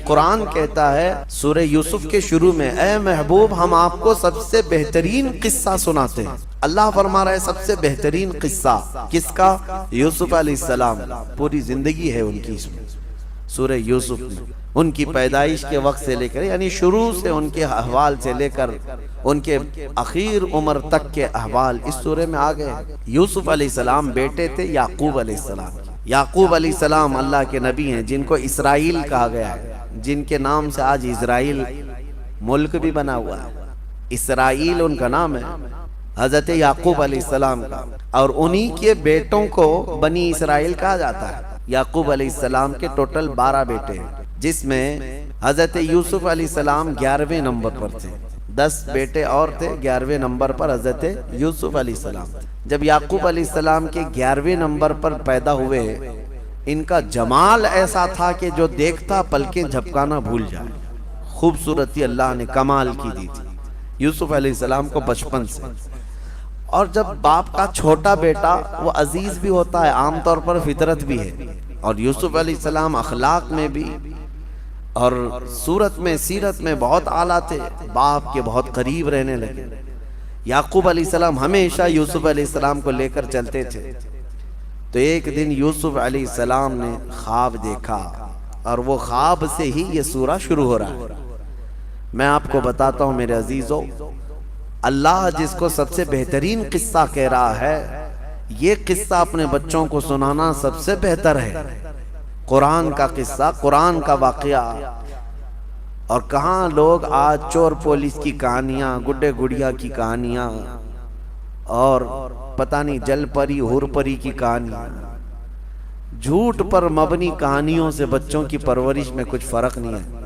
قرآن کہتا ہے سورہ یوسف کے شروع میں، اے محبوب ہم آپ کو سب سے بہترین قصہ سناتے ہیں۔ اللہ فرما رہا ہے سب سے بہترین قصہ کس کا؟ یوسف علیہ السلام۔ پوری زندگی ہے ان کی اس میں، سورہ یوسف میں، ان کی پیدائش کے وقت سے لے کر، یعنی شروع سے ان کے احوال سے لے کر ان کے اخیر عمر تک کے احوال اس سورہ میں آ گئے۔ یوسف علیہ السلام بیٹے تھے یعقوب علیہ السلام۔ یعقوب علیہ السلام اللہ کے نبی ہیں، جن کو اسرائیل کہا گیا ہے، جن کے نام سے آج اسرائیل ملک بھی بنا ہوا ہے۔ اسرائیل ان کا نام ہے، حضرت یعقوب علیہ السلام کا، اور انہی کے بیٹوں کو بنی اسرائیل کہا جاتا ہے۔ یعقوب علیہ السلام کے ٹوٹل 12 بیٹے ہیں، جس میں حضرت یوسف علیہ السلام 11ویں نمبر پر تھے۔ 10 بیٹے اور تھے، 11ویں نمبر پر حضرت یوسف علیہ السلام۔ جب یعقوب علیہ السلام کے 11ویں نمبر پر پیدا ہوئے، ان کا جمال ایسا تھا کہ جو دیکھتا پلکیں جھپکانا بھول جائے۔ خوبصورتی اللہ نے کمال کی دی تھی یوسف علیہ السلام کو بچپن سے۔ اور جب باپ کا چھوٹا بیٹا وہ عزیز بھی ہوتا ہے، عام طور پر فطرت بھی ہے، اور یوسف علیہ السلام اخلاق میں بھی اور صورت میں سیرت میں بہت اعلیٰ تھے، باپ کے بہت قریب رہنے لگے۔ یعقوب علیہ السلام ہمیشہ یوسف علیہ السلام کو لے کر چلتے تھے۔ تو ایک دن یوسف علیہ السلام نے خواب دیکھا، اور وہ خواب سے ہی یہ سورہ شروع ہو رہا ہے۔ میں آپ کو بتاتا ہوں میرے عزیزو، اللہ جس کو سب سے بہترین قصہ کہہ رہا ہے، یہ قصہ اپنے بچوں کو سنانا سب سے بہتر ہے۔ قرآن کا قصہ، قرآن کا واقعہ۔ اور کہاں لوگ آج چور پولیس کی کہانیاں، گڈے گڑیا کی کہانیاں، اور پتہ نہیں جل پری ہور پری کی کہانیاں، جھوٹ پر مبنی کہانیوں سے بچوں کی پرورش میں کچھ فرق نہیں ہے۔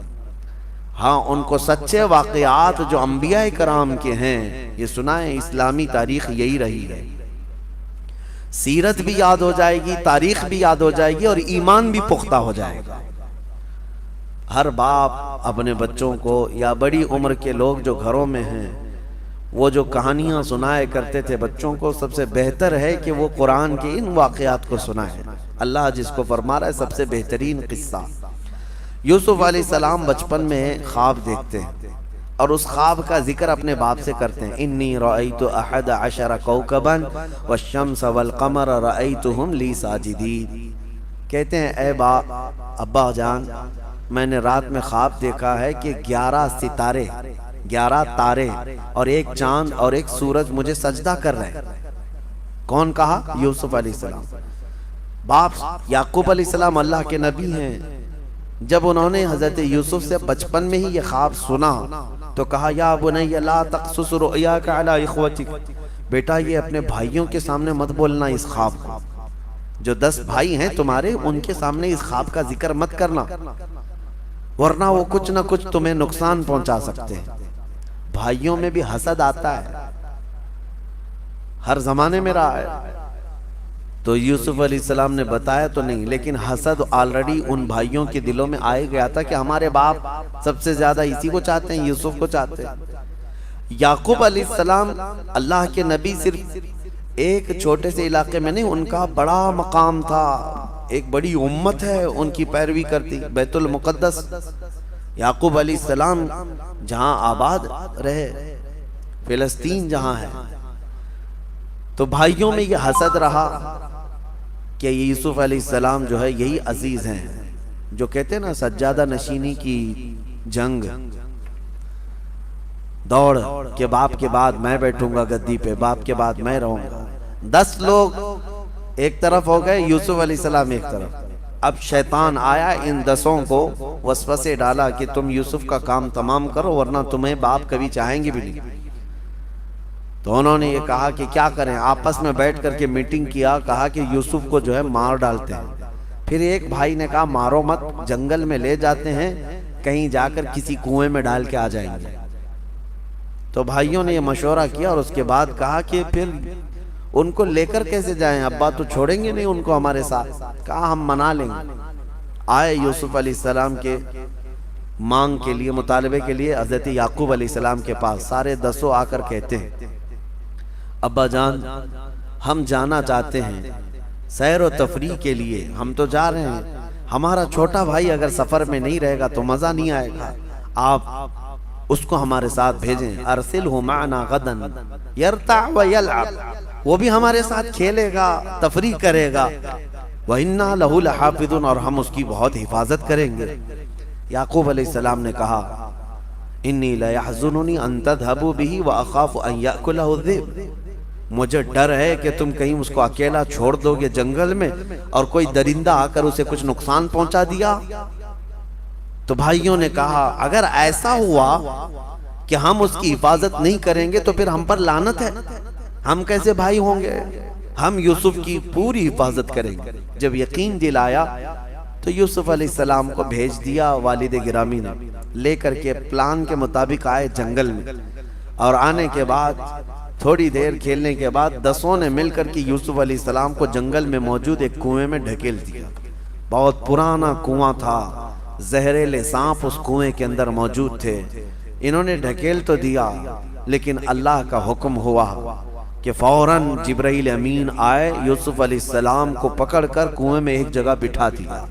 ہاں، ان کو سچے واقعات جو انبیاء کرام کے ہیں یہ سنائیں۔ اسلامی تاریخ یہی رہی ہے، سیرت بھی یاد ہو جائے گی، تاریخ بھی یاد ہو جائے گی، اور ایمان بھی پختہ ہو جائے گا۔ ہر باپ اپنے بچوں کو، یا بڑی عمر کے لوگ جو گھروں میں ہیں، وہ جو کہانیاں سنائے کرتے تھے بچوں کو، سب سے بہتر ہے کہ وہ قرآن کے ان واقعات کو سنائے۔ اللہ جس کو فرما رہا ہے سب سے بہترین قصہ۔ یوسف علیہ السلام بچپن میں خواب دیکھتے ہیں، اور اس خواب کا ذکر اپنے باپ سے کرتے ہیں۔ انی رأیت 11 کوکبا والشمس والقمر رأیتہم لی ساجدین۔ کہتے ہیں اے ابا جان، میں نے رات میں خواب دیکھا ہے کہ 11 ستارے، 11 تارے اور ایک چاند اور ایک سورج مجھے سجدہ کر رہے ہیں۔ کون کہا؟ یوسف علیہ السلام۔ باپ یعقوب علیہ السلام اللہ کے نبی ہیں، جب انہوں نے حضرت یوسف سے بچپن میں ہی یہ خواب سنا تو کہا یا بنی لا تقصص رؤیاک علی اخوتک، بیٹا یہ اپنے بھائیوں کے سامنے مت بولنا اس خواب کو، جو 10 بھائی ہیں تمہارے ان کے سامنے اس خواب کا ذکر مت کرنا، ورنہ وہ کچھ نہ کچھ تمہیں نقصان پہنچا سکتے ہیں۔ بھائیوں میں بھی حسد آتا ہے، ہر زمانے میں رہا ہے۔ تو یوسف علیہ السلام نے بتایا تو نہیں، لیکن حسد آلریڈی ان بھائیوں کے دلوں میں آئے گیا تھا کہ ہمارے باپ سب سے زیادہ اسی کو چاہتے ہیں، یوسف کو چاہتے ہیں۔ یعقوب علیہ السلام اللہ کے نبی صرف ایک چھوٹے سے علاقے میں نہیں، ان کا بڑا مقام تھا، ایک بڑی امت ہے ان کی پیروی کرتی۔ بیت المقدس یعقوب علیہ السلام جہاں آباد رہے، فلسطین جہاں ہے، تو بھائیوں میں یہ حسد رہا کہ یوسف علیہ السلام جو ہے یہی عزیز ہیں، جو کہتے ہیں نا سجادہ نشینی کی جنگ، دوڑ کہ باپ کے بعد میں بیٹھوں گا گدی پہ، باپ کے بعد میں رہوں گا۔ 10 لوگ ایک طرف ہو گئے، یوسف علیہ السلام ایک طرف۔ اب شیطان آیا، ان 10 کو وسوسے ڈالا کہ تم یوسف کا کام تمام کرو ورنہ تمہیں باپ کبھی چاہیں گے بھی نہیں۔ تو انہوں نے یہ کہا کہ کیا کریں، آپس میں بیٹھ کر کے میٹنگ کیا، کہا کہ یوسف کو جو ہے مار ڈالتے ہیں۔ پھر ایک بھائی نے کہا مارو مت، جنگل میں لے جاتے ہیں، کہیں جا کر کسی کنویں میں ڈال کے آ جائیں گے۔ تو بھائیوں نے یہ مشورہ کیا اور اس کے بعد کہا کہ پھر ان کو لے کر کیسے جائیں، ابا تو چھوڑیں گے نہیں ان کو ہمارے ساتھ۔ کہا ہم منا لیں گے۔ آئے یوسف علیہ السلام کے مانگ کے لیے، مطالبے کے لیے حضرت یعقوب علیہ السلام کے پاس۔ سارے 10 آ کر کہتے ہیں ابا جان ہم جانا چاہتے ہیں سیر و تفریح کے لیے، ہم تو جا رہے ہیں، ہمارا چھوٹا بھائی اگر سفر میں نہیں رہے گا تو مزہ نہیں آئے گا، آپ اس کو ہمارے ساتھ بھیجیں، ارسلہ معنا غدا یرتع ویلعب، وہ بھی ہمارے ساتھ کھیلے گا، تفریح کرے گا، وَإِنَّا لَهُ لَحَافِظُونَ، اور ہم اس کی بہت حفاظت کریں گے۔ یعقوب علیہ السلام نے کہا انی لَيَحْزُنُنِي أَن تَذْهَبُوا بِهِ وَأَخَافُ أَن يَأْكُلَهُ الذِّئْبُ، مجھے ڈر ہے کہ تم کہیں اس کو اکیلا چھوڑ دو گے جنگل میں اور کوئی درندہ آ کر اسے کچھ نقصان پہنچا دیا۔ تو بھائیوں نے کہا اگر ایسا ہوا کہ ہم اس کی حفاظت نہیں کریں گے تو پھر ہم پر لعنت ہے، ہم کیسے بھائی ہوں گے؟ ہم یوسف کی پوری حفاظت کریں گے۔ جب یقین دلایا تو یوسف علیہ السلام کو بھیج دیا والد گرامی نے، لے کر کے پلان کے مطابق آئے جنگل میں، اور آنے کے بعد تھوڑی دیر کھیلنے کے بعد 10 نے مل کر کے یوسف علیہ السلام کو جنگل میں موجود ایک کنویں میں ڈھکیل دیا۔ بہت پرانا کنواں تھا، زہریلے سانپ اس کنویں کے اندر موجود تھے۔ انہوں نے ڈھکیل تو دیا لیکن اللہ کا حکم ہوا کہ فوراً جبرائیل امین آئے، یوسف علیہ السلام کو پکڑ کر کنویں میں ایک جگہ بٹھا دیا،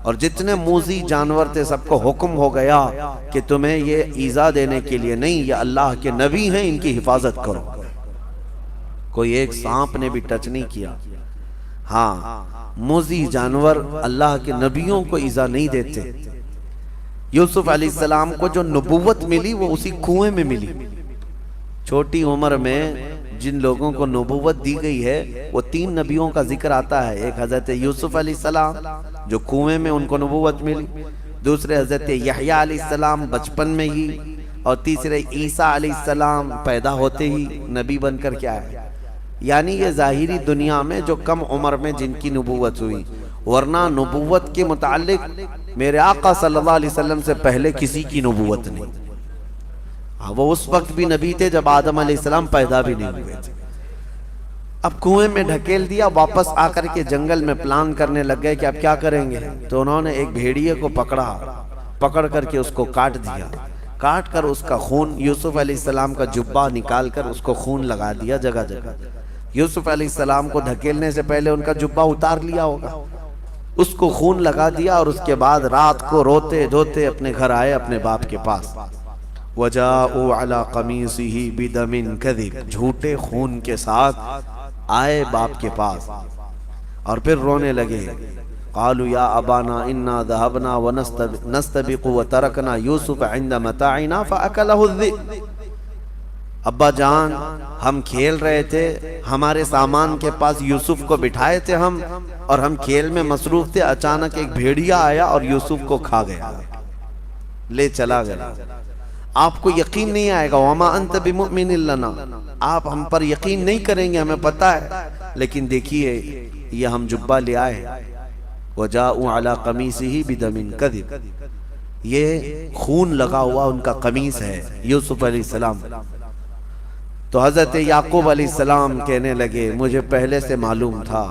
اور جتنے موذی جانور تھے سب کو حکم ہو گیا کہ تمہیں یہ ایذا دینے کے لیے نہیں، یہ اللہ کے نبی ہیں، ان کی حفاظت کرو۔ کوئی ایک سانپ نے بھی ٹچ نہیں کیا۔ ہاں، موذی جانور اللہ کے نبیوں کو ایذا نہیں دیتے۔ یوسف علیہ السلام کو جو نبوت ملی وہ اسی کنویں میں ملی۔ چھوٹی عمر میں جن لوگوں کو نبوت دی گئی ہے وہ 3 نبیوں کا ذکر آتا ہے۔ ایک حضرت یوسف علیہ السلام جو کنویں میں ان کو نبوت ملی، دوسرے حضرت یحییٰ علیہ السلام بچپن میں ہی، اور تیسرے عیسیٰ علیہ السلام پیدا ہوتے ہی نبی بن کر کے آئے۔ یعنی یہ ظاہری دنیا میں جو کم عمر میں جن کی نبوت ہوئی، ورنہ نبوت کے متعلق میرے آقا صلی اللہ علیہ وسلم سے پہلے کسی کی نبوت نہیں۔ وہ اس وقت بھی نبی تھے جب آدم علیہ السلام پیدا بھی نہیں ہوئے تھے۔ اب کنویں میں ڈھکیل دیا، واپس آ کر کے جنگل میں پلان کرنے لگ گئے کہ اب کیا کریں گے۔ تو انہوں نے ایک بھیڑیے کو پکڑ کر کے اس کو کاٹ دیا، کاٹ کر اس کا خون، یوسف علیہ السلام کا جبہ نکال کر اس کو خون لگا دیا جگہ جگہ۔ یوسف علیہ السلام کو دھکیلنے سے پہلے ان کا جبہ اتار لیا ہوگا، اس کو خون لگا دیا، اور اس کے بعد رات کو روتے دھوتے اپنے گھر آئے اپنے باپ کے پاس۔ وَجَاءُوا عَلَىٰ قَمِيصِهِ بِدَمٍ كَذِبٍ، جھوٹے خون کے ساتھ آئے باپ کے پاس، اور پھر رونے لگے۔ قالوا یا ابانا انا ذهبنا ونستبق وتركنا يوسف عند متاعنا فاكله الذئب، ابا جان ہم کھیل رہے تھے، ہمارے سامان کے پاس یوسف کو بٹھائے تھے ہم، اور ہم کھیل میں مصروف تھے، اچانک ایک بھیڑیا آیا اور یوسف کو کھا گیا، لے چلا گیا۔ آپ کو یقین نہیں آئے گا، وما انت بمؤمن لنا، آپ ہم پر یقین نہیں کریں گے، ہمیں پتہ ہے، لیکن دیکھیے یہ ہم جبہ لے آئے۔ وجاءوا علی قمیصہ بدم کذب، یہ خون لگا ہوا ان کا قمیص ہے یوسف علیہ السلام۔ تو حضرت یعقوب علیہ السلام کہنے لگے مجھے پہلے سے معلوم تھا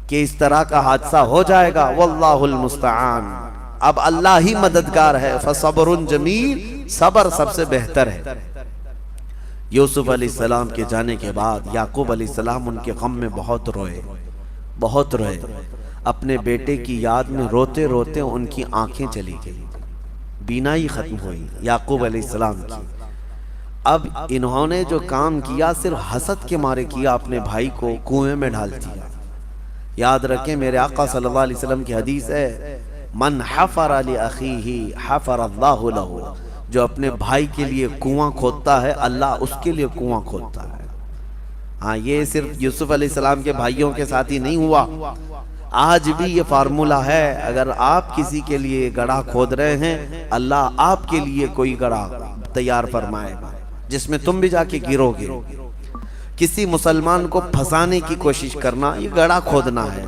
کہ اس طرح کا حادثہ ہو جائے گا، واللہ المستعان، اب اللہ ہی مددگار ہے، فصبر جمیل، صبر سب سے بہتر ہے۔ یوسف علیہ السلام کے جانے کے بعد یعقوب علیہ السلام ان کے غم میں بہت روئے، بہت روئے، اپنے بیٹے کی یاد میں روتے روتے ان کی آنکھیں چلی گئی، بینائی ختم ہوئی یعقوب علیہ السلام کی۔ اب انہوں نے جو کام کیا صرف حسد کے مارے کیا، اپنے بھائی کو کنویں میں ڈال دیا۔ یاد رکھیں میرے آقا صلی اللہ علیہ وسلم کی حدیث ہے، من حفر لأخیہ حفر اللہ لہ، جو اپنے بھائی کے لیے کنواں کھودتا ہے اللہ اس کے لیے کنواں کھودتا ہے۔ ہاں، یہ صرف یوسف علیہ السلام کے بھائیوں کے ساتھ ہی نہیں ہوا، آج بھی یہ فارمولہ ہے، اگر آپ کسی کے لیے گڑھا کھود رہے ہیں اللہ آپ کے لیے کوئی گڑھا تیار فرمائے گا جس میں تم بھی جا کے گرو گے۔ کسی مسلمان کو پھنسانے کی کوشش کرنا یہ گڑھا کھودنا ہے،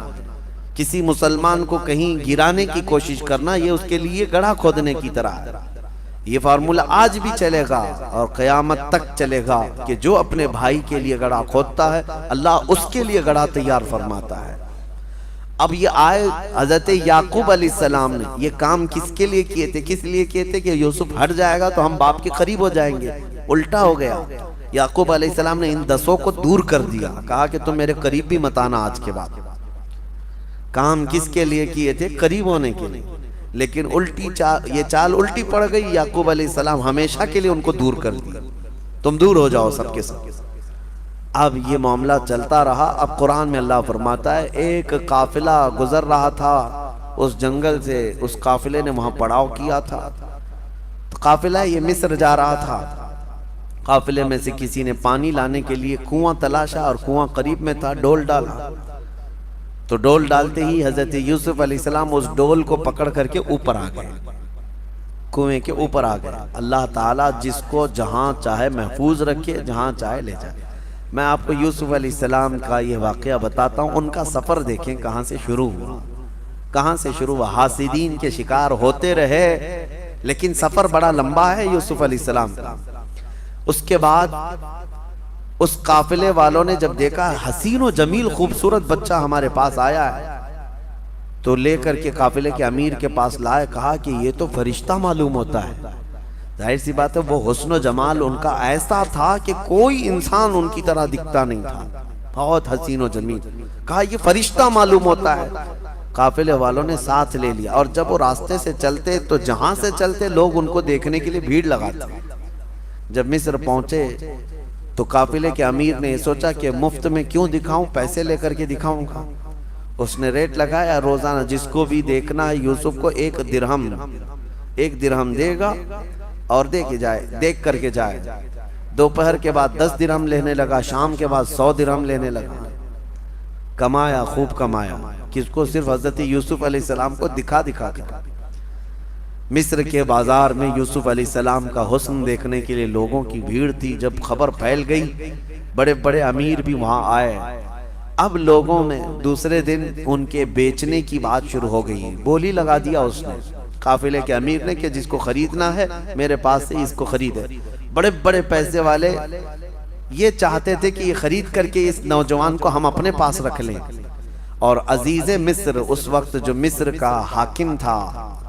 کسی مسلمان کو کہیں گرانے کی کوشش کرنا یہ اس کے لیے گڑھا کھودنے کی طرح ہے۔ یہ فارمولہ آج بھی چلے گا اور قیامت تک چلے گا کہ جو اپنے بھائی کے لیے گڑھا کھودتا ہے اللہ اس کے لیے گڑھا تیار فرماتا ہے۔ اب یہ آئے حضرت یعقوب علیہ السلام نے یہ کام کس کے لیے کیے تھے؟ کس لیے کیے تھے کہ یوسف ہٹ جائے گا تو ہم باپ کے قریب ہو جائیں گے۔ الٹا ہو گیا، یعقوب علیہ السلام نے ان 10 کو دور کر دیا، کہا کہ تم میرے قریب بھی مت آنا آج کے بعد۔ کام کس کے لیے کیے تھے؟ قریب ہونے کے لیے، لیکن یہ چال الٹی پڑ گئی، یعقوب علیہ السلام ہمیشہ کے لیے ان کو دور کر دیا، تم دور ہو جاؤ سب کے سب۔ اب یہ معاملہ چلتا رہا۔ اب قرآن میں اللہ فرماتا ہے ایک قافلہ گزر رہا تھا اس جنگل سے، اس قافلے نے وہاں پڑاؤ کیا تھا، قافلہ یہ مصر جا رہا تھا۔ قافلے میں سے کسی نے پانی لانے کے لیے کنواں تلاشا، اور کنواں قریب میں تھا، ڈول ڈالا، تو ڈول ڈالتے ہی حضرت یوسف علیہ السلام اس ڈول کو پکڑ کر کے اوپر آ گئے، کنویں کے اوپر آ گئے۔ اللہ تعالیٰ جس کو جہاں چاہے محفوظ رکھے، جہاں چاہے لے جائے۔ میں آپ کو یوسف علیہ السلام کا یہ واقعہ بتاتا ہوں، ان کا سفر دیکھیں کہاں سے شروع ہوا، کہاں سے شروع ہوا۔ حاسدین کے شکار ہوتے رہے، لیکن سفر بڑا لمبا ہے یوسف علیہ السلام کا۔ اس کے بعد اس قافلے والوں نے جب دیکھا حسین و جمیل خوبصورت بچہ ہمارے پاس آیا ہے، تو لے کر کے قافلے کے امیر کے پاس لائے، کہا کہ یہ تو فرشتہ معلوم ہوتا ہے۔ ظاہر سی بات ہے وہ حسن و جمال ان کا ایسا تھا کہ کوئی انسان ان کی طرح دکھتا نہیں تھا، بہت حسین و جمیل۔ کہا یہ فرشتہ معلوم ہوتا ہے۔ قافلے والوں نے ساتھ لے لیا، اور جب وہ راستے سے چلتے تو جہاں سے چلتے لوگ ان کو دیکھنے کے لیے بھیڑ لگاتے۔ جب مصر پہنچے تو قافلے کے امیر نے یہ سوچا کہ مفت میں کیوں دکھاؤں، پیسے لے کر کے دکھاؤں گا۔ اس نے ریٹ لگایا، روزانہ جس کو بھی دیکھنا ہے یوسف کو ایک درہم دے گا اور دیکھ کر کے جائے۔ دوپہر کے بعد 10 درہم لینے لگا، شام کے بعد 100 درہم لینے لگا۔ کمایا، خوب کمایا، کس کو؟ صرف حضرت یوسف علیہ السلام کو دکھا دکھا کے۔ مصر کے بازار میں یوسف علیہ السلام کا حسن دیکھنے کے لیے لوگوں کی بھیڑ تھی۔ جب خبر پھیل گئی، بڑے بڑے امیر بھی وہاں آئے۔ اب لوگوں میں دوسرے دن ان کے بیچنے کی بات شروع ہو گئی، بولی لگا دیا اس نے، قافلے کے امیر نے، کہ جس کو خریدنا ہے میرے پاس سے اس کو خریدے۔ بڑے بڑے پیسے والے یہ چاہتے تھے کہ یہ خرید کر کے اس نوجوان کو ہم اپنے پاس رکھ لیں۔ اور عزیز مصر، اس وقت جو مصر کا حاکم تھا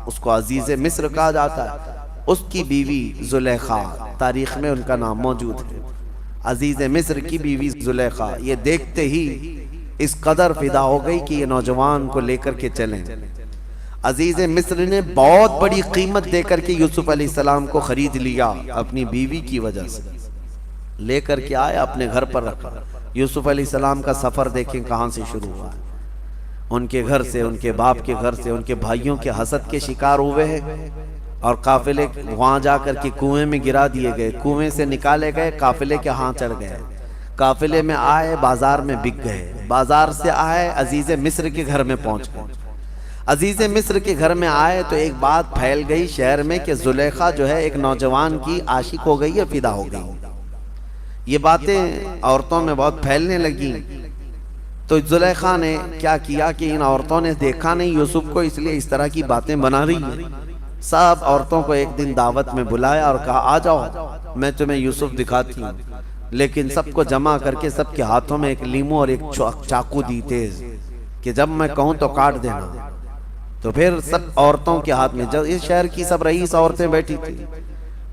اس کو عزیز مصر کہا جاتا ہے، اس کی بیوی زلیخا، تاریخ میں ان کا نام موجود ہے، عزیز مصر کی بیوی زلیخا، یہ دیکھتے ہی اس قدر فدا ہو گئی کہ یہ نوجوان کو لے کر کے چلیں۔ عزیز مصر نے بہت بڑی قیمت دے کر کے یوسف علیہ السلام کو خرید لیا، اپنی بیوی کی وجہ سے لے کر کے آیا، اپنے گھر پر رکھا۔ یوسف علیہ السلام کا سفر دیکھیں کہاں سے شروع ہوا، ان کے گھر سے، ان کے باپ کے گھر سے، ان کے بھائیوں کے حسد کے شکار ہوئے ہیں، اور قافلے وہاں جا کر کے کنویں میں گرا دیے گئے، کنویں سے نکالے گئے، قافلے کے ہاں چڑھ گئے، قافلے میں آئے، بازار میں بک گئے، بازار سے آئے عزیز مصر کے گھر میں پہنچ گئے۔ عزیز مصر کے گھر میں آئے تو ایک بات پھیل گئی شہر میں کہ زلیخا جو ہے ایک نوجوان کی عاشق ہو گئی ہے، فدا ہو گئی۔ یہ باتیں عورتوں میں بہت پھیلنے لگی، تو زلیخا نے کیا کیا کہ ان عورتوں نے دیکھا نہیں یوسف کو، اس لیے اس طرح کی باتیں بنا رہی ہیں۔ سب عورتوں کو ایک دن دعوت میں بلایا اور کہا آ جاؤ میں تمہیں یوسف دکھاتی ہوں، لیکن سب کو جمع کر کے سب کے ہاتھوں میں ایک لیمو اور ایک چاقو دی تیز، کہ جب میں کہوں تو کاٹ دینا۔ تو پھر سب عورتوں کے ہاتھ میں، جب اس شہر کی سب رئیس عورتیں بیٹھی تھی،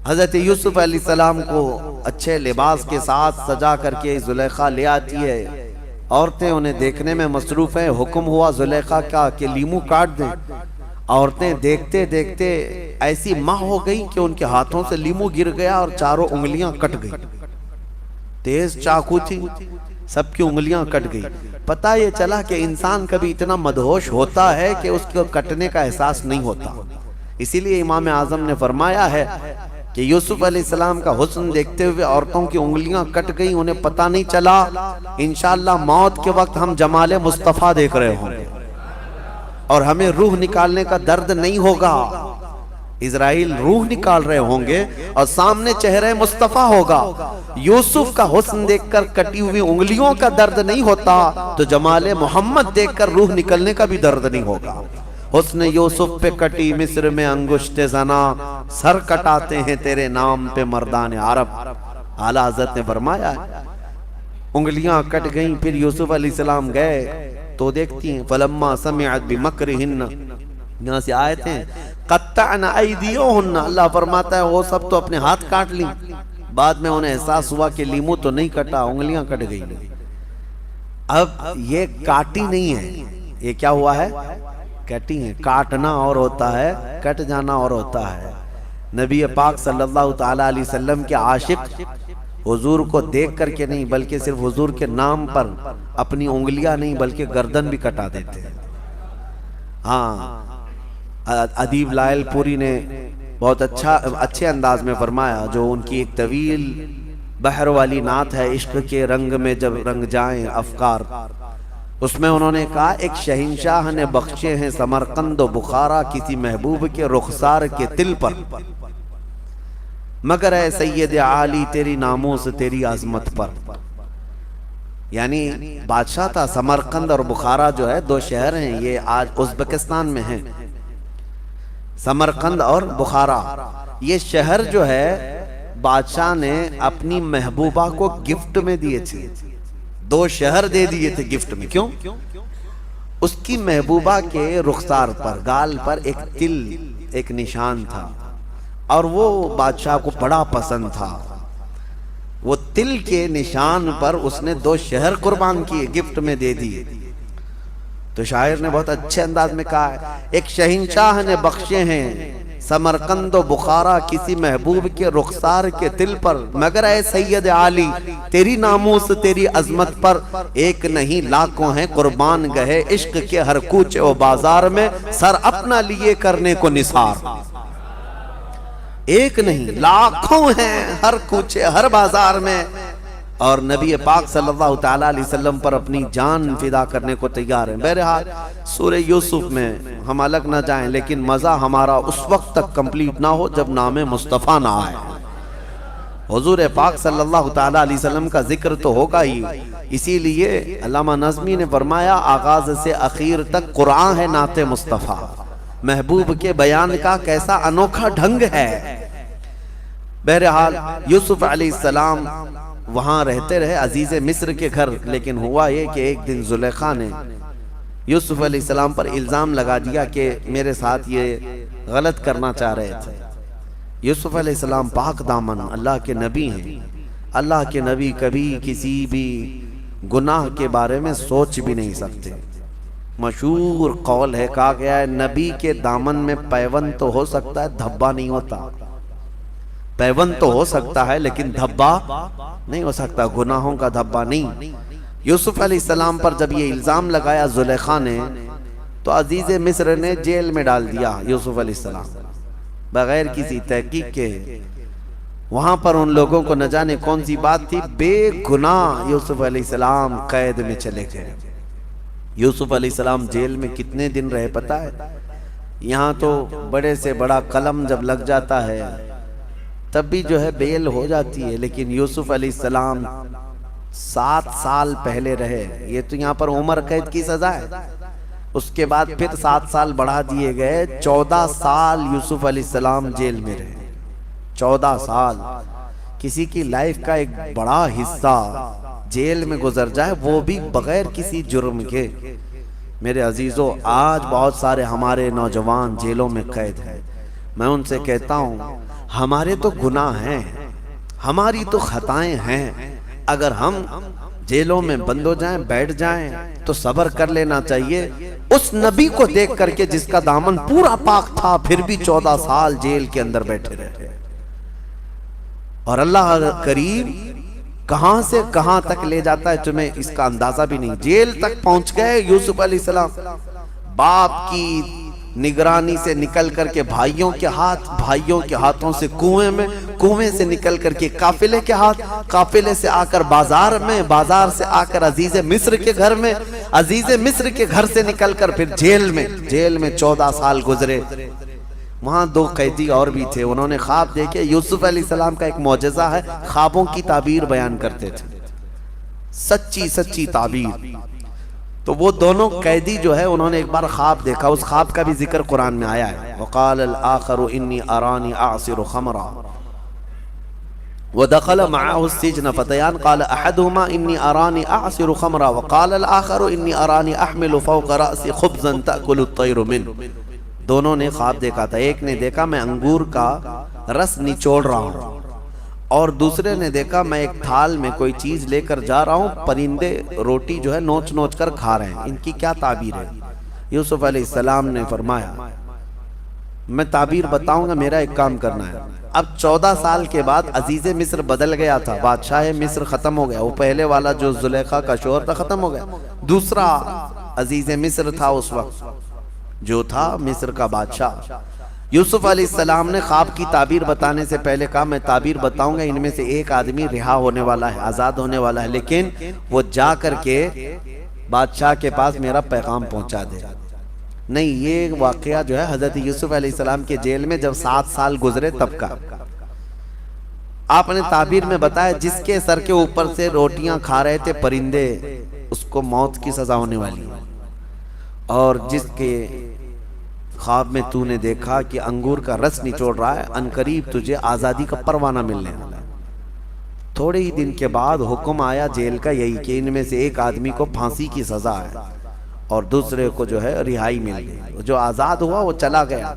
حضرت یوسف علیہ السلام کو اچھے لباس کے ساتھ سجا کر کے زلیخا لے آتی ہے، عورتیں انہیں دیکھنے میں مصروف ہیں۔ حکم ہوا زلیخا کا کہ لیمو کاٹ دیں، عورتیں دیکھتے دیکھتے ایسی ماہ ہو گئی کہ ان کے ہاتھوں سے لیمو گر گیا اور چاروں انگلیاں کٹ گئی، تیز چاقو تھی، سب کی انگلیاں کٹ گئی۔ پتہ یہ چلا کہ انسان کبھی اتنا مدہوش ہوتا ہے کہ اس کو کٹنے کا احساس نہیں ہوتا۔ اسی لیے امام اعظم نے فرمایا ہے کہ یوسف علیہ السلام کا حسن دیکھتے ہوئے عورتوں کی انگلیاں کٹ گئی، انہیں پتہ نہیں چلا۔ انشاءاللہ موت کے وقت ہم جمال مصطفیٰ دیکھ رہے ہوں گے اور ہمیں روح نکالنے کا درد نہیں ہوگا۔ اسرائیل روح نکال رہے ہوں گے اور سامنے چہرہ مصطفیٰ ہوگا۔ یوسف کا حسن دیکھ کر کٹی ہوئی انگلیوں کا درد نہیں ہوتا تو جمال محمد دیکھ کر روح نکلنے کا بھی درد نہیں ہوگا۔ حسن یوسف پہ کٹی مصر میں انگشت زنا، سر کٹاتے ہیں تیرے نام پہ مردان عرب۔ اعلیٰ حضرت نے فرمایا انگلیاں کٹ گئیں، پھر یوسف علیہ السلام گئے تو دیکھتی ہیں فلما سمعت بمکرہن، یہاں سے آیت ہیں قطعن ایدیہن، اللہ فرماتا ہے وہ سب تو اپنے ہاتھ کاٹ لیں۔ بعد میں انہیں احساس ہوا کہ لیمو تو نہیں کٹا، انگلیاں کٹ گئی۔ اب یہ کاٹی نہیں ہے، یہ کیا ہوا ہے؟ کٹی ہیں. کاٹنا اور ہوتا ہے، کٹ جانا اور ہوتا ہے. نبی پاک صلی اللہ تعالی علیہ وسلم کے عاشق حضور کو دیکھ کر کے نہیں بلکہ صرف حضور کے نام پر اپنی انگلیاں نہیں بلکہ گردن بھی کٹا دیتے ہیں. ہاں، ادیب لائل پوری نے بہت اچھے انداز میں فرمایا، جو ان کی ایک طویل بحر والی نعت ہے، عشق کے رنگ میں جب رنگ جائیں افکار، اس میں انہوں نے کہا ایک شہنشاہ نے بخشے ہیں سمرقند و بخارا کسی محبوب کے رخسار کے تل پر، مگر اے سید عالی تیری ناموس تیری عظمت پر. یعنی بادشاہ تھا. سمرقند اور بخارا جو ہے دو شہر ہیں، یہ آج ازبکستان میں ہیں. سمرقند اور بخارا یہ شہر جو ہے بادشاہ نے اپنی محبوبہ کو گفٹ میں دیے تھے. دو شہر دے دیے تھے گفٹ میں. کیوں؟ اس کی محبوبہ کے رخسار پر، گال پر ایک تل، ایک نشان تھا، اور وہ بادشاہ کو بڑا پسند تھا. وہ تل کے نشان پر اس نے دو شہر قربان کیے، گفٹ میں دے دیے. تو شاعر نے بہت اچھے انداز میں کہا ہے، ایک شہنشاہ نے بخشے ہیں سمرقند و بخارا کسی محبوب کے رخسار کے تل پر، مگر اے سید عالی تیری ناموس تیری عظمت پر، ایک نہیں لاکھوں ہیں قربان گئے عشق کے ہر کوچے و بازار میں، سر اپنا لیے کرنے کو نثار. ایک نہیں لاکھوں ہیں ہر کوچے ہر بازار میں، اور نبی پاک صلی اللہ تعالی علیہ وسلم پر اپنی جان فدا کرنے کو تیار ہیں. بہرحال سورہ یوسف میں ہم الگ نہ جائیں، لیکن مزہ ہمارا اس وقت تک کمپلیٹ نہ ہو جب نام مصطفیٰ نہ آئے. حضور پاک صلی اللہ تعالی علیہ وسلم کا ذکر تو ہوگا ہی. اسی لیے علامہ نظمی نے فرمایا آغاز سے اخیر تک قرآن ہے نعت مصطفیٰ، محبوب کے بیان کا کیسا انوکھا ڈھنگ ہے. بہرحال یوسف علیہ السلام وہاں رہتے رہے عزیز مصر کے گھر، لیکن ہوا یہ کہ ایک دن زلیخا نے یوسف علیہ السلام پر الزام لگا دیا کہ میرے ساتھ یہ غلط کرنا چاہ رہے تھے. یوسف علیہ السلام پاک دامن اللہ کے نبی ہیں. اللہ کے نبی کبھی کسی بھی گناہ کے بارے میں سوچ بھی نہیں سکتے. مشہور قول ہے، کہا گیا ہے نبی کے دامن میں پیوند تو ہو سکتا ہے، دھبا نہیں ہوتا. پیوند تو ہو سکتا ہے لیکن دھبا نہیں ہو سکتا، گناہوں کا دھبا نہیں. یوسف علیہ السلام پر جب یہ الزام لگایا زلیخا نے، تو عزیز مصر نے جیل میں ڈال دیا یوسف علیہ السلام بغیر کسی تحقیق کے. وہاں پر ان لوگوں کو نہ جانے کون سی بات تھی، بے گناہ یوسف علیہ السلام قید میں چلے گئے. یوسف علیہ السلام جیل میں کتنے دن رہے پتہ ہے؟ یہاں تو بڑے سے بڑا قلم جب لگ جاتا ہے تب بھی جو ہے بیل ہو جاتی ہے، لیکن یوسف علیہ السلام 7 سال پہلے رہے. یہ تو یہاں پر عمر قید کی سزا ہے، اس کے بعد پھر 7 سال بڑھا دیے گئے. 14 سال یوسف علیہ السلام جیل میں رہے. 14 سال کسی کی لائف کا ایک بڑا حصہ جیل میں گزر جائے، وہ بھی بغیر کسی جرم کے. میرے عزیزو، آج بہت سارے ہمارے نوجوان جیلوں میں قید ہیں. میں ان سے کہتا ہوں ہمارے تو گناہ ہیں، ہماری تو خطائیں ہیں. اگر ہم جیلوں میں بند ہو جائیں، بیٹھ جائیں تو صبر کر لینا چاہیے. اس نبی کو دیکھ کر کے جس کا دامن پورا پاک تھا، پھر بھی 14 سال جیل کے اندر بیٹھے رہے. اور اللہ کریم کہاں سے کہاں تک لے جاتا ہے تمہیں اس کا اندازہ بھی نہیں. جیل تک پہنچ گئے یوسف علیہ السلام، باپ کی نگرانی سے نکل کر کے بھائیوں کے ہاتھوں سے کنویں سے نکل کر کے قافلے کے ہاتھ، قافلے سے آ کر بازار میں، بازار سے آ کر عزیز مصر کے گھر میں، عزیز مصر کے گھر سے نکل کر پھر جیل میں 14 سال گزرے. وہاں 2 قیدی اور بھی تھے، انہوں نے خواب دیکھے. یوسف علیہ السلام کا ایک معجزہ ہے، خوابوں کی تعبیر بیان کرتے تھے، سچی تعبیر. تو وہ دونوں قیدی جو ہے انہوں نے ایک بار خواب دیکھا، اس خواب کا بھی ذکر قرآن میں آیا ہے. وقال الآخر انی ارانی اعصر خمرا ودخل معه السجن فتيان قال احدهما انی ارانی اعصر خمرا وقال الآخر انی ارانی احمل فوق رأسی خبزا تأکل الطیر منه. دونوں نے خواب دیکھا تھا. ایک نے دیکھا میں انگور کا رس نچوڑ رہا ہوں، اور دوسرے نے دیکھا میں ایک تھال میں کوئی چیز لے کر جا رہا ہوں، پرندے روٹی جو ہے نوچ کر کھا رہے ہیں. ان کی کیا تعبیر ہے؟ یوسف علیہ السلام نے فرمایا میں تعبیر بتاؤں گا، میرا ایک کام کرنا ہے۔ اب 14 سال کے بعد عزیز مصر بدل گیا تھا، بادشاہ مصر ختم ہو گیا، وہ پہلے والا جو زلیخا کا شوہر تھا ختم ہو گیا، دوسرا عزیز مصر تھا اس وقت جو تھا مصر کا بادشاہ۔ یوسف علیہ السلام نے خواب کی تعبیر بتانے سے پہلے کہا میں تعبیر بتاؤں گا، ان میں سے ایک آدمی رہا ہونے والا ہے، آزاد ہونے والا ہے، لیکن وہ جا کر کے بادشاہ کے پاس میرا پیغام پہنچا دے۔ نہیں، یہ واقعہ جو ہے حضرت یوسف علیہ السلام کے جیل میں جب 7 سال گزرے تب کا۔ آپ نے تعبیر میں بتایا جس کے سر کے اوپر سے روٹیاں کھا رہے تھے پرندے، اس کو موت کی سزا ہونے والی، اور جس کے خواب میں تو نے دیکھا کہ انگور کا رس نچوڑ رہا ہے، عنقریب تجھے آزادی کا پروانہ ملنے والا ہے۔ تھوڑے ہی دن کے بعد حکم آیا جیل کا یہی کہ ان میں سے ایک آدمی کو پھانسی کی سزا ہے اور دوسرے کو جو ہے رہائی مل گئی۔ جو آزاد ہوا وہ چلا گیا،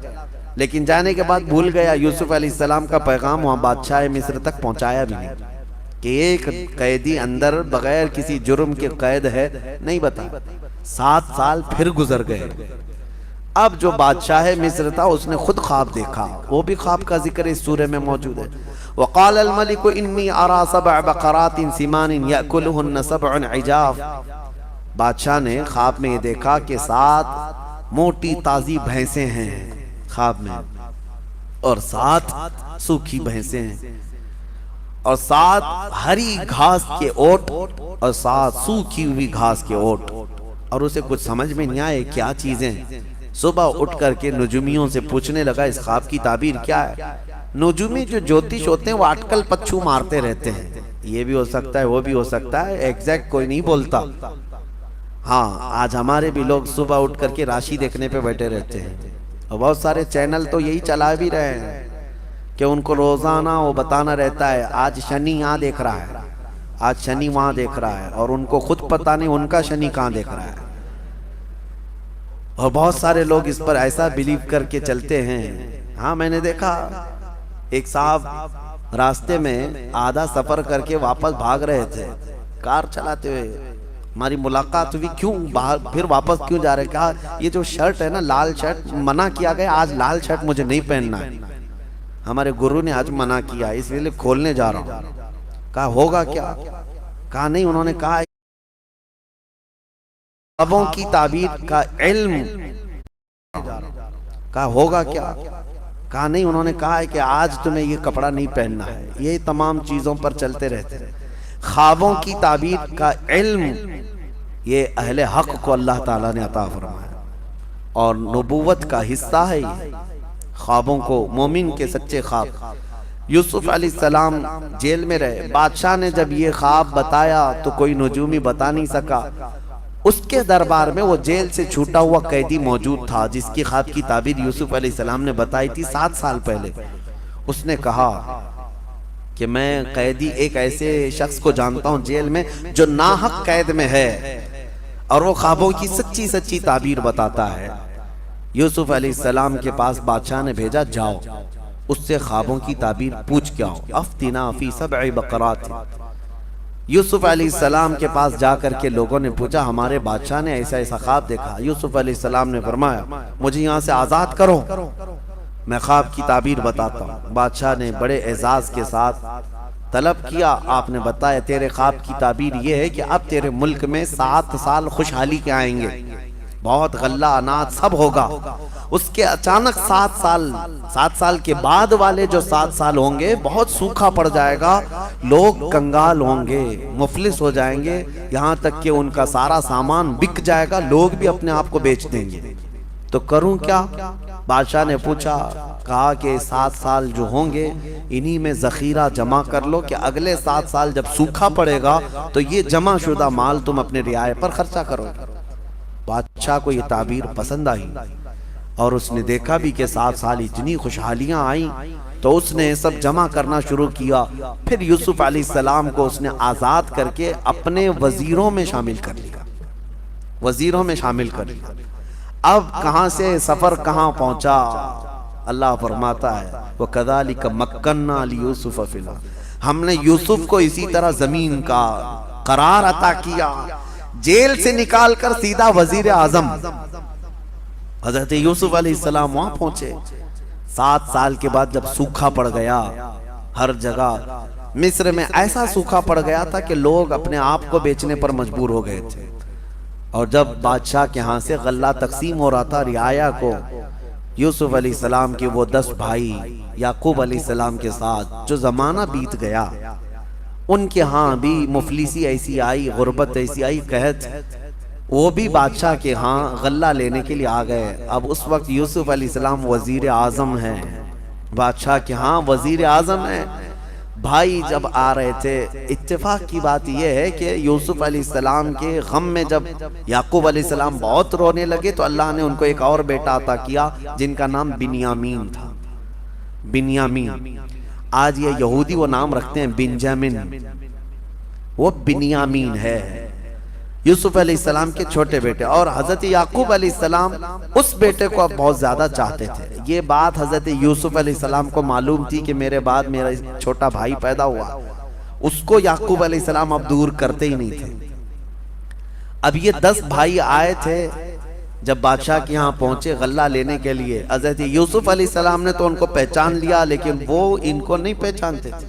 لیکن جانے کے بعد بھول گیا یوسف علیہ السلام کا پیغام وہاں بادشاہ مصر تک پہنچایا بھی نہیں کہ ایک قیدی اندر بغیر کسی جرم کے قید ہے، نہیں بتا۔ 7 سال پھر گزر گئے۔ اب جو بادشاہ مصر تھا اس نے خود خواب دیکھا، وہ بھی خواب کا ذکر اس سورہ میں موجود ہے۔ وقال الملك انی ارى 7 بقرات سمان یأکلهن 7 عجاف۔ بادشاہ نے خواب میں یہ دیکھا کہ 7 موٹی تازی بھینسیں ہیں خواب میں، اور 7 سوکھی بھینسیں ہیں، اور 7 ہری گھاس کے اوٹ اور 7 سوکھی ہوئی گھاس کے اوٹ، اور اسے کچھ سمجھ میں نہیں آئے کیا چیزیں۔ صبح اٹھ کر کے نجومیوں سے پوچھنے لگا اس خواب کی تعبیر کیا ہے۔ نجومی جو جوتش ہوتے ہیں وہ اٹکل پچھو مارتے رہتے ہیں، یہ بھی ہو سکتا ہے وہ بھی ہو سکتا ہے، ایگزیکٹ کوئی نہیں بولتا۔ ہاں، آج ہمارے بھی لوگ صبح اٹھ کر کے راشی دیکھنے پہ بیٹھے رہتے ہیں، اور بہت سارے چینل تو یہی چلا بھی رہے ہیں کہ ان کو روزانہ وہ بتانا رہتا ہے آج شنی یہاں دیکھ رہا ہے، آج شنی وہاں دیکھ رہا ہے، اور ان کو خود پتہ نہیں ان کا شنی کہاں دیکھ رہا ہے۔ اور بہت سارے لوگ اس پر ایسا بلیو کر کے چلتے ہیں۔ ہاں، میں نے دیکھا ایک صاحب راستے میں آدھا سفر کر کے واپس بھاگ رہے تھے کار چلاتے ہوئے، ہماری ملاقات ہوئی، کیوں پھر واپس کیوں جا رہے؟ کہا یہ جو شرٹ ہے نا لال شرٹ، منع کیا گیا آج لال شرٹ مجھے نہیں پہننا ہے، ہمارے گرو نے آج منع کیا اس لیے کھولنے جا رہا ہوں۔ کہا ہوگا کیا؟ کہا نہیں، انہوں نے کہا خوابوں کی تعبیر کا علم۔ کہا ہوگا کیا؟ کہا نہیں، انہوں نے کہا ہے کہ آج تمہیں یہ کپڑا نہیں پہننا ہے۔ یہ تمام چیزوں پر چلتے رہتے ہیں۔ خوابوں کی تعبیر کا علم یہ اہل حق کو اللہ تعالیٰ نے عطا فرمایا، اور نبوت کا حصہ ہے یہ خوابوں کو، مومن کے سچے خواب۔ یوسف علیہ السلام جیل میں رہے، بادشاہ نے جب یہ خواب بتایا تو کوئی نجومی بتا نہیں سکا۔ اس کے دربار میں وہ جیل سے چھوٹا ہوا قیدی موجود تھا جس کی خواب کی تعبیر یوسف علیہ السلام نے بتائی تھی 7 سال پہلے۔ اس نے کہا کہ میں قیدی ایک ایسے شخص کو جانتا ہوں جیل میں جو ناحق قید میں ہے، اور وہ خوابوں کی سچی سچی تعبیر بتاتا ہے۔ یوسف علیہ السلام کے پاس بادشاہ نے بھیجا، جاؤ اس سے خوابوں کی تعبیر پوچھ کے آؤ۔ افتنا فی 7 بقرات۔ یوسف علیہ السلام کے پاس جا کر کے لوگوں نے پوچھا ہمارے بادشاہ نے ایسا ایسا خواب دیکھا۔ یوسف علیہ السلام نے فرمایا مجھے یہاں سے آزاد کرو، میں خواب کی تعبیر بتاتا ہوں۔ بادشاہ نے بڑے اعزاز کے ساتھ طلب کیا، آپ نے بتایا تیرے خواب کی تعبیر یہ ہے کہ اب تیرے ملک میں 7 سال خوشحالی کے آئیں گے، بہت غلہ اناج سب ہوگا۔ اس کے اچانک 7 سال کے بعد والے جو 7 سال ہوں گے بہت سوکھا پڑ جائے گا، لوگ کنگال ہوں گے، مفلس ہو جائیں گے، یہاں تک کہ ان کا سارا سامان بک جائے گا، لوگ بھی اپنے آپ کو بیچ دیں گے، تو کروں کیا؟ بادشاہ نے پوچھا، کہا کہ 7 سال جو ہوں گے انہی میں ذخیرہ جمع کر لو کہ اگلے 7 سال جب سوکھا پڑے گا تو یہ جمع شدہ مال تم اپنے رعایا پر خرچہ کرو۔ بادشاہ کو یہ تعبیر پسند آئی، اور اس نے دیکھا بھی کہ 7 سال اتنی خوشحالیاں آئیں، تو اس نے سب جمع کرنا شروع کیا۔ پھر یوسف علیہ السلام کو اس نے آزاد کر کے اپنے وزیروں میں شامل کر لیا، وزیروں میں شامل کر لیا۔ اب کہاں سے سفر کہاں پہنچا؟ اللہ فرماتا ہے وَكَذَلِكَ مَكَّنَّا لِيُوسُفَ فِي الْأَرْضِ، ہم نے یوسف کو اسی طرح زمین کا قرار عطا کیا، جیل سے نکال کر سیدھا وزیر اعظم۔ حضرت یوسف علیہ السلام وہاں پہنچے. 7 سال کے بعد جب سوکھا پڑ گیا ہر جگہ، مصر میں ایسا سوکھا پڑ گیا تھا کہ لوگ اپنے آپ کو بیچنے پر مجبور ہو گئے تھے. اور جب بادشاہ کے ہاں سے غلہ تقسیم ہو رہا تھا رعایا کو، یوسف علیہ السلام کے وہ 10 بھائی یعقوب علیہ السلام کے ساتھ جو زمانہ بیت گیا، ان کے ہاں بھی مفلسی ایسی آئی، غربت ایسی آئی، قحط، وہ بھی بادشاہ کے ہاں غلہ لینے کے لیے آ گئے. اب اس وقت یوسف علیہ السلام وزیر اعظم ہیں، بادشاہ کے ہاں وزیر اعظم ہیں. بھائی جب آ رہے تھے، اتفاق کی بات یہ ہے کہ یوسف علیہ السلام کے غم میں جب یعقوب علیہ السلام بہت رونے لگے تو اللہ نے ان کو ایک اور بیٹا عطا کیا جن کا نام بنیامین تھا. بنیامین، آج یہ یہودی وہ نام رکھتے ہیں بنجامن، وہ بنیامین ہے یوسف علیہ السلام کے چھوٹے بیٹے. اور حضرت یعقوب علیہ السلام اس بیٹے کو اب بہت زیادہ چاہتے تھے. یہ بات حضرت یوسف علیہ السلام کو معلوم تھی کہ میرے بعد میرا چھوٹا بھائی پیدا ہوا، اس کو یعقوب علیہ السلام اب دور کرتے ہی نہیں تھے. اب یہ 10 بھائی آئے تھے جب بادشاہ کے یہاں پہنچے غلہ لینے کے لیے. حضرت یوسف علیہ السلام نے تو ان کو پہچان لیا، لیکن وہ ان کو نہیں پہچانتے تھے.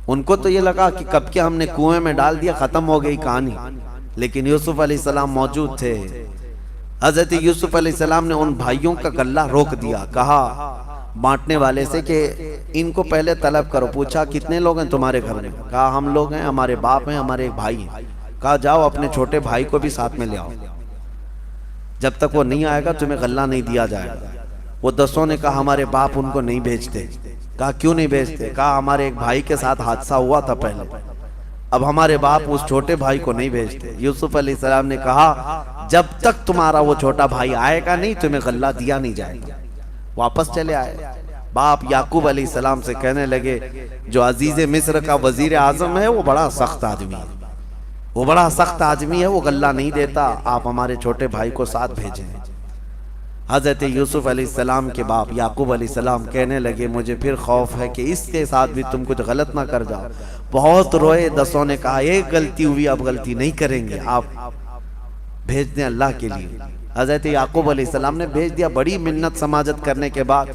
ان کو تو یہ لگا کہ کب کے ہم نے کنویں میں ڈال دیا، ختم ہو گئی کہانی. لیکن یوسف علیہ السلام موجود تھے. حضرت یوسف علیہ السلام نے ان بھائیوں کا غلہ روک دیا. کہا بانٹنے والے سے کہ ان کو پہلے طلب کرو. پوچھا کتنے لوگ ہیں تمہارے گھر میں؟ کہا ہم لوگ ہیں، ہمارے باپ ہیں، ہمارے ایک بھائی ہیں. کہا جاؤ اپنے چھوٹے بھائی کو بھی ساتھ میں لے آؤ، جب تک وہ نہیں آئے گا تمہیں غلہ نہیں دیا جائے گا. وہ 10 نے کہا ہمارے باپ ان کو نہیں بھیجتے. کہا کیوں نہیں بھیجتے؟ کہا ہمارے ایک بھائی کے ساتھ حادثہ ہوا تھا پہلے، اب ہمارے باپ اس چھوٹے بھائی کو نہیں بھیجتے. یوسف علیہ السلام نے کہا جب تک تمہارا وہ چھوٹا بھائی آئے گا نہیں تمہیں غلہ دیا نہیں جائے گا. واپس چلے آئے. باپ یعقوب علیہ السلام سے کہنے لگے جو عزیز مصر کا وزیر اعظم ہے وہ بڑا سخت آدمی ہے، وہ بڑا سخت آدمی ہے، وہ غلہ نہیں دیتا، آپ ہمارے چھوٹے بھائی کو ساتھ بھیجیں. حضرت یوسف علیہ السلام کے باپ یعقوب علیہ السلام کہنے لگے مجھے پھر خوف ہے کہ اس کے ساتھ بھی تم کچھ غلط نہ کر جاؤ. بہت روئے. 10 نے کہا ایک غلطی ہوئی، اب غلطی نہیں کریں گے، آپ بھیج دیں اللہ کے لیے. حضرت یعقوب علیہ السلام نے بھیج دیا. بڑی منت سماجت کرنے کے بعد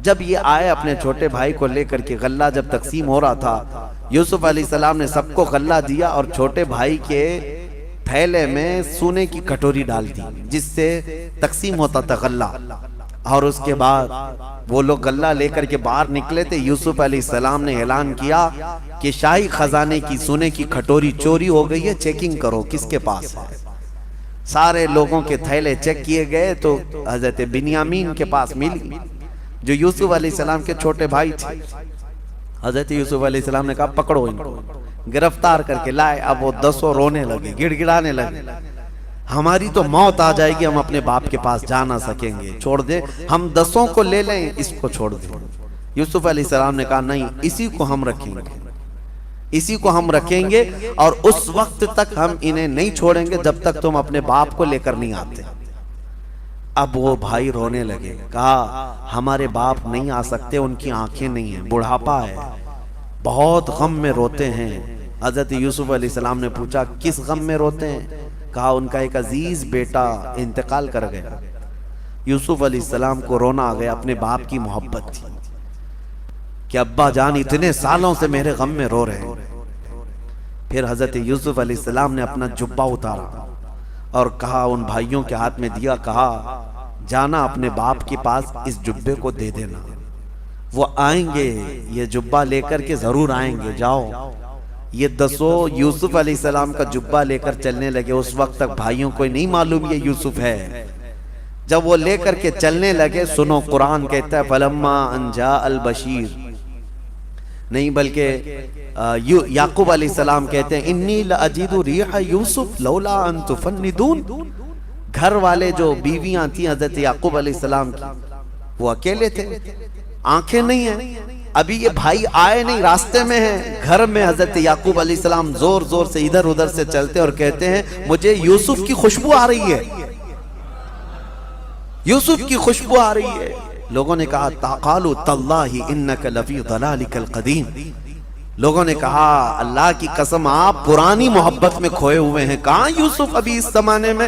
جب یہ آئے اپنے چھوٹے بھائی کو لے کر کے، غلہ جب تقسیم ہو رہا تھا، یوسف علیہ السلام نے سب کو غلہ دیا اور چھوٹے بھائی کے تھیلے میں سونے کی کٹوری ڈال دی جس سے تقسیم ہوتا تھا غلہ. اور اس کے بعد وہ لوگ غلہ لے کر کے باہر نکلے تھے. یوسف علیہ السلام نے اعلان کیا کہ شاہی خزانے کی سونے کی کٹوری چوری ہو گئی ہے، چیکنگ کرو کس کے پاس ہے. سارے لوگوں کے تھیلے چیک کیے گئے تو حضرت بنیامین کے پاس ملی جو یوسف علیہ السلام کے چھوٹے بھائی تھے. حضرت یوسف علیہ السلام نے کہا پکڑو ان کو. گرفتار کر کے لائے. اب وہ 10 رونے لگے، گڑ گڑانے لگے، ہماری تو موت آ جائے گی، ہم اپنے باپ کے پاس جا نہ سکیں گے، چھوڑ دے، ہم 10 کو لے لیں، اس کو چھوڑ دیں. یوسف علیہ السلام نے کہا نہیں، اسی کو ہم رکھیں گے، اسی کو ہم رکھیں گے، اور اس وقت تک ہم انہیں نہیں چھوڑیں گے جب تک تم اپنے باپ کو لے کر نہیں آتے. اب وہ بھائی رونے لگے. کہا ہمارے باپ نہیں آ سکتے، ان کی آنکھیں نہیں ہیں، بڑھاپا ہے، بہت غم میں روتے ہیں. حضرت یوسف علیہ السلام نے پوچھا کس غم میں روتے ہیں؟ کہا ان کا ایک عزیز بیٹا انتقال کر گیا. یوسف علیہ السلام کو رونا آ گیا. اپنے باپ کی محبت تھی کہ ابا جان اتنے سالوں سے میرے غم میں رو رہے ہیں. پھر حضرت یوسف علیہ السلام نے اپنا جبہ اتارا اور کہا ان بھائیوں کے ہاتھ میں دیا. کہا جانا اپنے باپ کے پاس اس جبے کو دے دینا، وہ آئیں گے، یہ جبہ لے کر کے ضرور آئیں گے، جاؤ. یہ 10 یوسف علیہ السلام کا جبہ لے کر چلنے لگے. اس وقت تک بھائیوں کو نہیں معلوم یہ یوسف ہے. جب وہ لے کر کے چلنے لگے، سنو قرآن کہتا ہے فلما ان جاء البشیر، نہیں بلکہ یعقوب علیہ السلام کہتے ہیں انی لاجد ریح یوسف لولا ان تفندون. گھر والے جو بیویاں تھیں حضرت یعقوب علیہ السلام کی، وہ اکیلے تھے، آنکھیں نہیں ہیں، ابھی یہ بھائی آئے نہیں، راستے میں ہیں. گھر میں حضرت یعقوب علیہ السلام زور زور سے ادھر ادھر سے چلتے اور کہتے ہیں مجھے یوسف کی خوشبو آ رہی ہے، یوسف کی خوشبو آ رہی ہے. لوگوں نے کہا قالوا تاللہ انک لفی ضلالک القدیم. لوگوں نے کہا اللہ کی قسم آپ پرانی محبت میں کھوئے ہوئے ہیں، کہاں یوسف ابھی اس زمانے میں.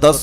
10